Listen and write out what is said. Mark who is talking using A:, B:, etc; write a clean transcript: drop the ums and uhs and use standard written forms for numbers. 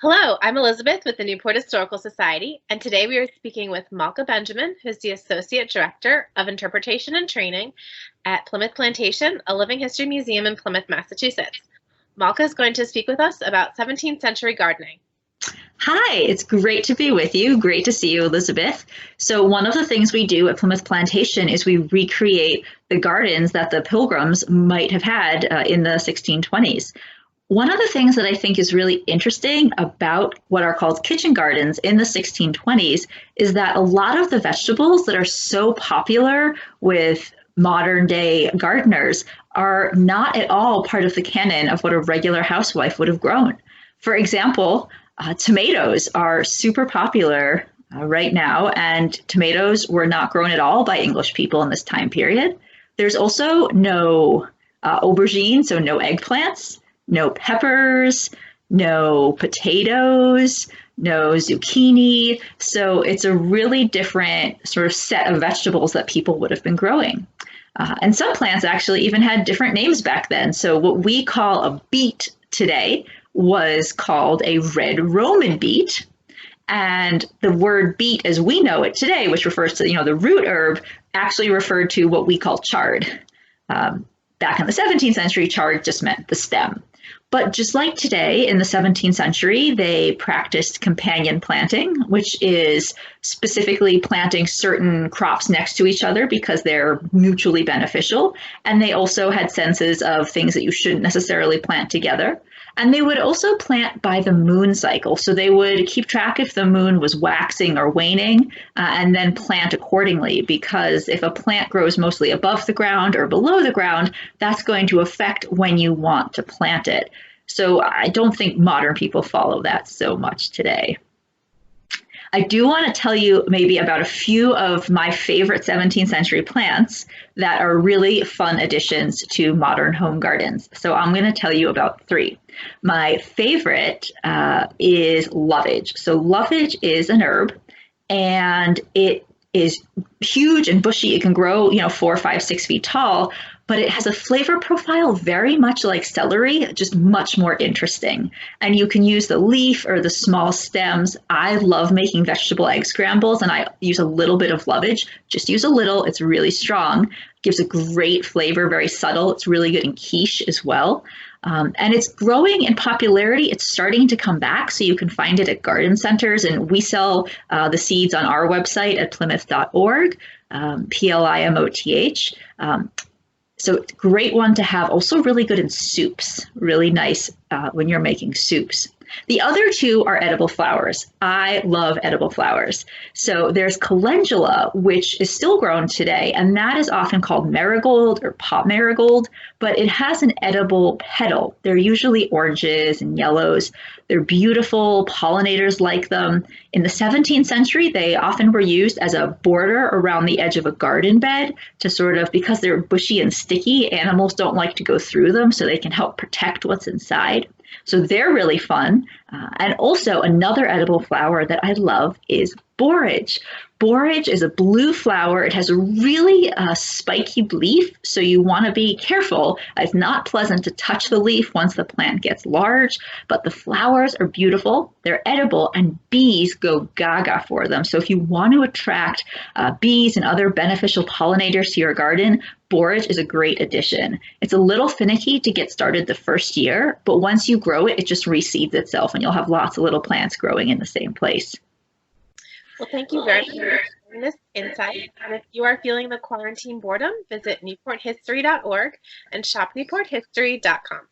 A: Hello, I'm Elizabeth with the Newport Historical Society, and today we are speaking with Malka Benjamin, who's the Associate Director of Interpretation and Training at Plimoth Plantation, a living history museum in Plymouth, Massachusetts. Malka is going to speak with us about 17th century gardening.
B: Hi, it's great to be with you. Great to see you, Elizabeth. So, one of the things we do at Plymouth Plantation is we recreate the gardens that the pilgrims might have had in the 1620s. One of the things that I think is really interesting about what are called kitchen gardens in the 1620s is that a lot of the vegetables that are so popular with modern day gardeners are not at all part of the canon of what a regular housewife would have grown. For example, tomatoes are super popular right now, and tomatoes were not grown at all by English people in this time period. There's also no aubergine, so no eggplants, no peppers, no potatoes, no zucchini. So it's a really different sort of set of vegetables that people would have been growing. And some plants actually even had different names back then. So what we call a beet today was called a red Roman beet. And the word beet as we know it today, which refers to, the root herb, actually referred to what we call chard. Back in the 17th century, chard just meant the stem. But just like today, in the 17th century, they practiced companion planting, which is specifically planting certain crops next to each other because they're mutually beneficial. And they also had senses of things that you shouldn't necessarily plant together. And they would also plant by the moon cycle. So they would keep track if the moon was waxing or waning, and then plant accordingly. Because if a plant grows mostly above the ground or below the ground, that's going to affect when you want to plant it. So I don't think modern people follow that so much today. I do want to tell you maybe about a few of my favorite 17th century plants that are really fun additions to modern home gardens. So I'm going to tell you about three. My favorite is Lavage. So Lavage is an herb, and it is huge and bushy. It can grow, 4, 5, 6 feet tall, but it has a flavor profile very much like celery, just much more interesting. And you can use the leaf or the small stems. I love making vegetable egg scrambles, and I use a little bit of Lavage. Just use a little. It's really strong. Gives a great flavor, very subtle. It's really good in quiche as well. And it's growing in popularity. It's starting to come back, so you can find it at garden centers. And we sell the seeds on our website at plimoth.org, Plimoth. So it's a great one to have. Also really good in soups. Really nice when you're making soups. The other two are edible flowers. I love edible flowers. So there's calendula, which is still grown today, and that is often called marigold or pot marigold, but it has an edible petal. They're usually oranges and yellows. They're beautiful. Pollinators like them. In the 17th century, they often were used as a border around the edge of a garden bed to sort of, because they're bushy and sticky, animals don't like to go through them, so they can help protect what's inside. So they're really fun. And also another edible flower that I love is borage. Borage is a blue flower. It has a really spiky leaf, so you want to be careful. It's not pleasant to touch the leaf once the plant gets large, but the flowers are beautiful. They're edible, and bees go gaga for them. So if you want to attract bees and other beneficial pollinators to your garden, borage is a great addition. It's a little finicky to get started the first year, but once you grow it, it just reseeds itself, and you'll have lots of little plants growing in the same place.
A: Well, thank you very much for sharing this insight. And if you are feeling the quarantine boredom, visit newporthistory.org and shop newporthistory.com.